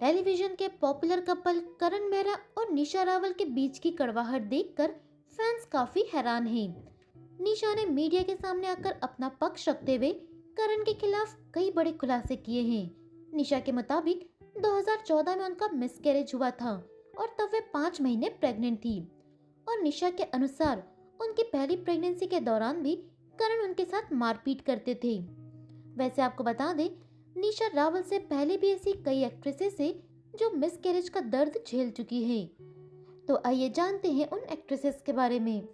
Television के popular couple करण मेहरा और निशा रावल के बीच की कड़वाहट देखकर फैंस काफी हैरान हैं। निशा ने मीडिया के सामने आकर अपना पक्ष रखते हुए करण के खिलाफ कई बड़े खुलासे किए हैं। निशा के मुताबिक 2014 में उनका मिसकैरेज हुआ था और तब वे 5 महीने प्रेग्नेंट थी। और निशा के अनुसार उनकी पहली प्रेगनेंसी के दौरान भी करण उनके साथ मारपीट करते थे। वैसे आपको बता दें, निशा रावल से पहले भी ऐसी कई एक्ट्रेसेस हैं जो मिसकैरेज का दर्द झेल चुकी हैं। तो आइए जानते हैं उन एक्ट्रेसेस के बारे में।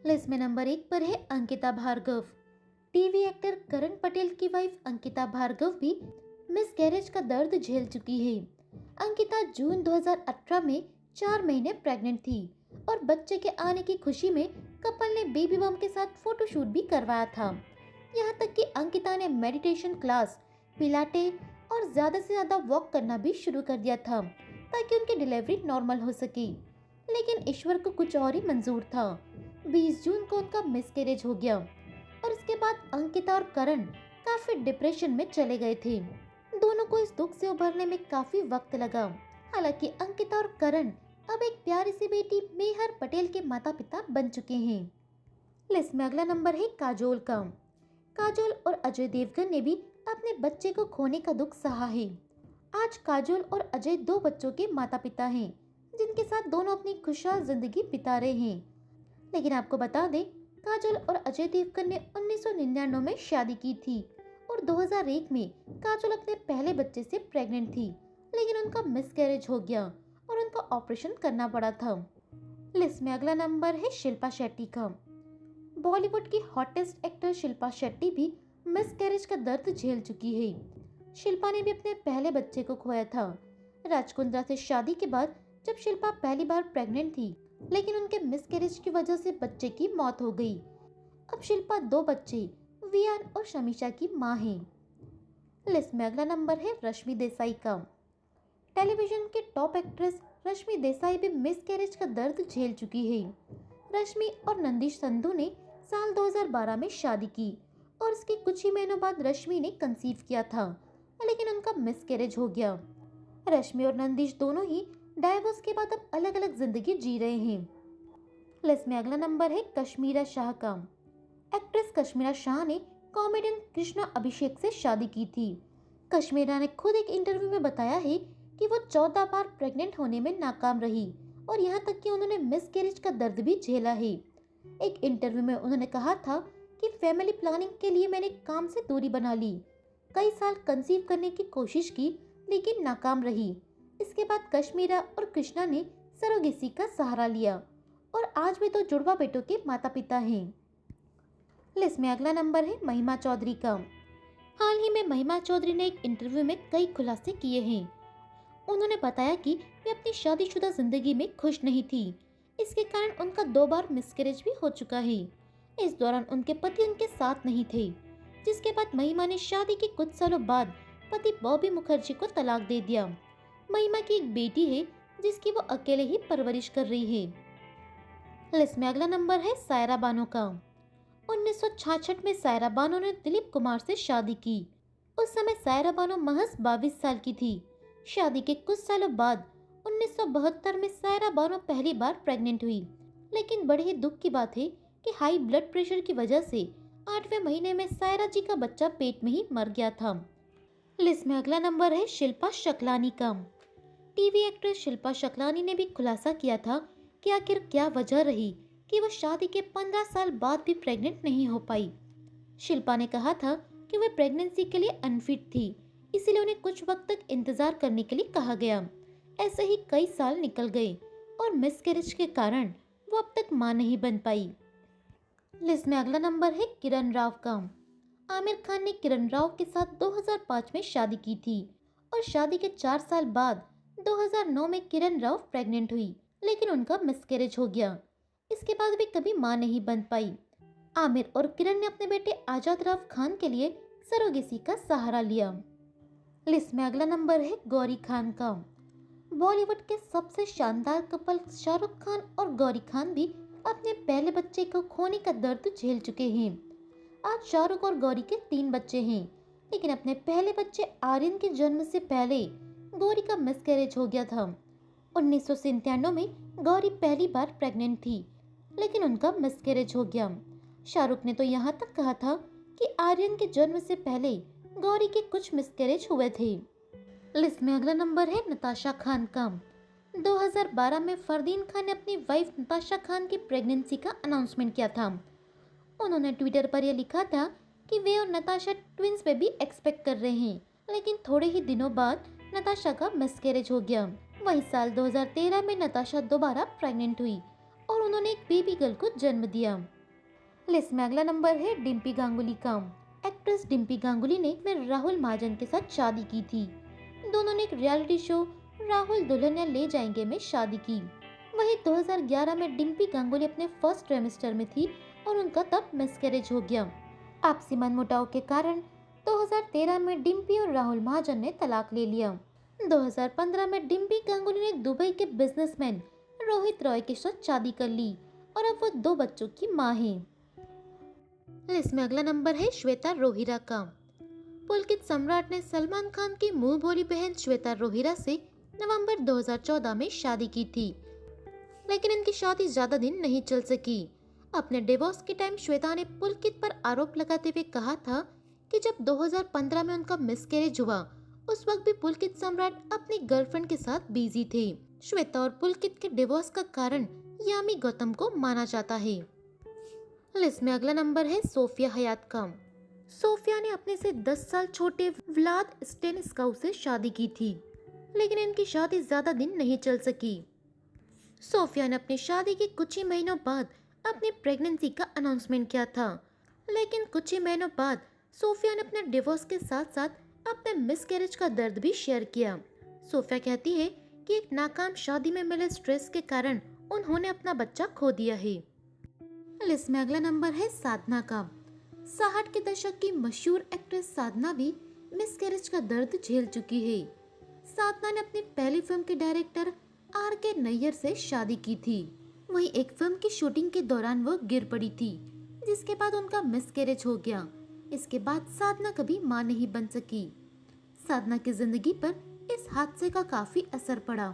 लिस्ट में नंबर 1 पर है अंकिता भार्गव। टीवी एक्टर करण पटेल की वाइफ अंकिता भार्गव भी मिसकैरेज का दर्द झेल चुकी है। अंकिता जून 2018 में 4 महीने प्रेग्नेंट थी और बच्चे के आने की खुशी में कपल ने बेबी बम के साथ फोटोशूट भी करवाया था। यहाँ तक कि अंकिता ने मेडिटेशन क्लास, पिलाटे और ज्यादा से ज्यादा वॉक करना भी शुरू कर दिया था ताकि उनकी डिलीवरी नॉर्मल हो सके। लेकिन ईश्वर को कुछ और ही मंजूर था। 20 जून को उनका मिसकैरेज हो गया और इसके बाद अंकिता और करण काफी डिप्रेशन में चले गए थे। दोनों को इस दुख से उभरने में काफी वक्त लगा। हालांकि अंकिता और करण अब एक प्यारी सी बेटी मेहर पटेल के माता पिता बन चुके हैं। लिस्ट में अगला नंबर है काजोल का। काजोल और अजय देवगन ने भी अपने बच्चे को खोने का दुख सहा है। आज काजोल और अजय 2 बच्चों के माता पिता हैं, जिनके साथ दोनों अपनी खुशहाल जिंदगी बिता रहे हैं। लेकिन आपको बता दें, काजोल और अजय देवगन ने 1999 में शादी की थी और 2001 में काजोल अपने पहले बच्चे से प्रेग्नेंट थी, लेकिन उनका मिसकैरेज हो गया और उनका ऑपरेशन करना पड़ा था। लिस्ट में अगला नंबर है शिल्पा शेट्टी का। बॉलीवुड की हॉटेस्ट एक्टर शिल्पा शेट्टी भी मिसकैरेज का दर्द झेल चुकी है। शिल्पा ने भी अपने पहले बच्चे को खोया था। राजकुंद्रा से शादी के बाद जब शिल्पा पहली बार प्रेग्नेंट थी, लेकिन उनके मिसकैरेज की वजह से बच्चे की मौत हो गई। अब शिल्पा 2 बच्चे वियान और शमीशा की मां है। लिस्ट में अगला नंबर है रश्मि देसाई का। टेलीविजन की टॉप एक्ट्रेस रश्मि देसाई भी मिसकैरेज का दर्द झेल चुकी है। रश्मि और नंदिश संधू ने साल 2012 में शादी की और इसके कुछ ही महीनों बाद रश्मि ने कंसीव किया था, लेकिन उनका मिसकैरेज हो गया। रश्मि और नंदिश दोनों ही डाइवोर्स के बाद अब अलग अलग जिंदगी जी रहे हैं। लिस्ट में अगला नंबर है कश्मीरा शाह का। एक्ट्रेस कश्मीरा शाह ने कॉमेडियन कृष्णा अभिषेक से शादी की थी। कश्मीरा ने खुद एक इंटरव्यू में बताया है कि वो 14 बार प्रेग्नेंट होने में नाकाम रही और यहाँ तक कि उन्होंने मिसकैरेज का दर्द भी झेला है। एक इंटरव्यू में उन्होंने कहा था कि फैमिली प्लानिंग के लिए मैंने काम से दूरी बना ली, कई साल कंसीव करने की कोशिश की लेकिन नाकाम रही। इसके बाद कश्मीरा और कृष्णा ने सरोगेसी का सहारा लिया और आज भी 2 जुड़वा बेटों के माता पिता हैं। लिस्ट में अगला नंबर है महिमा चौधरी का। हाल ही में महिमा चौधरी ने एक इंटरव्यू में कई खुलासे किए हैं। उन्होंने बताया कि वे अपनी शादीशुदा जिंदगी में खुश नहीं थी। इसके कारण उनका 2 बार मिसकैरेज भी हो चुका है। इस दौरान उनके पति उनके साथ नहीं थे, जिसके बाद महिमा ने शादी के कुछ सालों बाद पति बॉबी मुखर्जी को तलाक दे दिया। महिमा की एक बेटी है जिसकी वो अकेले ही परवरिश कर रही है। लिस्ट में अगला नंबर है सायरा बानो का। 1966 में सायरा बानो ने दिलीप कुमार से शादी की। उस समय सायरा बानो महज 22 साल की थी। शादी के कुछ सालों बाद 1972 में सायरा बानो पहली बार प्रेग्नेंट हुई, लेकिन बड़े ही दुख की बात है कि हाई ब्लड प्रेशर की वजह से 8वें महीने में सायरा जी का बच्चा पेट में ही मर गया था। लिस्ट में अगला नंबर है शिल्पा शकलानी का। टीवी एक्ट्रेस शिल्पा शकलानी ने भी खुलासा किया था कि आखिर क्या वजह रही कि वो शादी के 15 साल बाद भी प्रेग्नेंट नहीं हो पाई। शिल्पा ने कहा था कि वे प्रेगनेंसी के लिए अनफिट थी, इसीलिए उन्हें कुछ वक्त तक इंतजार करने के लिए कहा गया। ऐसे ही कई साल निकल गए और मिसकैरेज के कारण वो अब तक मां नहीं बन पाई। लिस्ट में अगला नंबर है किरण राव का। आमिर खान ने किरण राव के साथ 2005 में शादी की थी और शादी के 4 साल बाद 2009 में किरण राव प्रेग्नेंट हुई, लेकिन उनका मिसकैरेज हो गया। इसके बाद वे कभी मां नहीं बन पाई। आमिर और किरण ने अपने बेटे आजाद राव खान के लिए सरोगेसी का सहारा लिया। लिस्ट में अगला नंबर है गौरी खान का। बॉलीवुड के सबसे शानदार कपल शाहरुख खान और गौरी खान भी अपने पहले बच्चे को खोने का दर्द झेल चुके हैं। आज शाहरुख और गौरी के 3 बच्चे हैं, लेकिन अपने पहले बच्चे आर्यन के जन्म से पहले गौरी का मिसकैरेज हो गया था। 1997 में गौरी पहली बार प्रेग्नेंट थी, लेकिन उनका मिसकैरेज हो गया। शाहरुख ने तो यहाँ तक कहा था कि आर्यन के जन्म से पहले गौरी के कुछ मिसकैरेज हुए थे। लिस्ट में अगला नंबर है नताशा खान का। 2012 में फरदीन खान ने अपनी वाइफ नताशा खान की प्रेगनेंसी का अनाउंसमेंट किया था। उन्होंने ट्विटर पर यह लिखा था कि वे और नताशा ट्विंस बेबी एक्सपेक्ट कर रहे हैं, लेकिन थोड़े ही दिनों बाद नताशा का मिसकैरेज हो गया। वही साल 2013 में नताशा दोबारा प्रेग्नेंट हुई और उन्होंने एक बेबी गर्ल को जन्म दिया। लिस्ट में अगला नंबर है डिम्पी गांगुली का। एक्ट्रेस डिम्पी गांगुली ने राहुल महाजन के साथ शादी की थी। दोनों ने एक रियलिटी शो राहुल दुल्हनिया ले जाएंगे में शादी की। वही 2011 में डिम्पी गांगुली अपने फर्स्ट ट्राइमेस्टर में थी और उनका तब मिसकैरेज हो गया। आपसी मनमुटाव के कारण 2013 में डिम्पी और राहुल महाजन ने तलाक ले लिया। 2015 में डिम्पी गांगुली ने दुबई के बिजनेसमैन रोहित रॉय के साथ शादी कर ली और अब वो 2 बच्चों की मां है। लिस्ट में अगला नंबर है श्वेता रोहिरा का। पुलकित सम्राट ने सलमान खान की मुंह बोली बहन श्वेता रोहिरा से नवंबर 2014 में शादी की थी, लेकिन इनकी शादी ज्यादा दिन नहीं चल सकी। अपने डिवोर्स के टाइम श्वेता ने पुलकित पर आरोप लगाते हुए कहा था कि जब 2015 में उनका मिसकैरेज हुआ, उस वक्त भी पुलकित सम्राट अपनी गर्लफ्रेंड के साथ बिजी थे। श्वेता और पुलकित के डिवोर्स का कारण यामी गौतम को माना जाता है। लिस्ट में अगला नंबर है सोफिया हयात का। सोफिया ने अपने से 10 साल छोटे व्लाद स्टेनिस्काउ से शादी की थी, लेकिन इनकी शादी ज्यादा दिन नहीं चल सकी। सोफिया ने अपनी शादी के कुछ ही महीनों बाद अपनी प्रेगनेंसी का अनाउंसमेंट किया था, लेकिन कुछ ही महीनों बाद सोफिया ने अपने डिवोर्स के साथ साथ अपने मिसकैरेज का दर्द भी शेयर किया। सोफिया कहती है कि एक नाकाम शादी में मिले स्ट्रेस के कारण उन्होंने अपना बच्चा खो दिया है। लिस्ट में अगला नंबर है साधना का। 60 के दशक की मशहूर एक्ट्रेस साधना भी मिसकैरेज का दर्द झेल चुकी है। साधना ने अपनी पहली फिल्म के डायरेक्टर R.K. नैयर से शादी की थी। वहीं एक फिल्म की शूटिंग के दौरान वो गिर पड़ी थी, जिसके बाद उनका मिसकैरेज हो गया। इसके बाद साधना कभी मां नहीं बन सकी। साधना की जिंदगी पर इस हादसे का काफी असर पड़ा।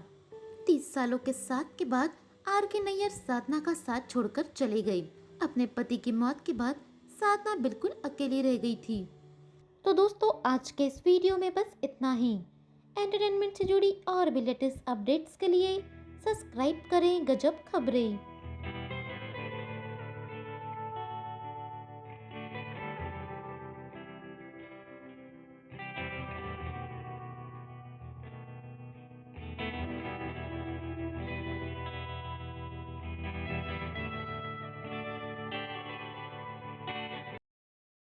30 सालों के साथ के बाद R.K. नैयर साधना का साथ छोड़कर चले गए। अपने पति की मौत के बाद साधना बिल्कुल अकेली रह गई थी। तो दोस्तों, आज के इस वीडियो में बस इतना ही। एंटरटेनमेंट से जुड़ी और भी लेटेस्ट अपडेट्स के लिए सब्सक्राइब करें गजब खबरें।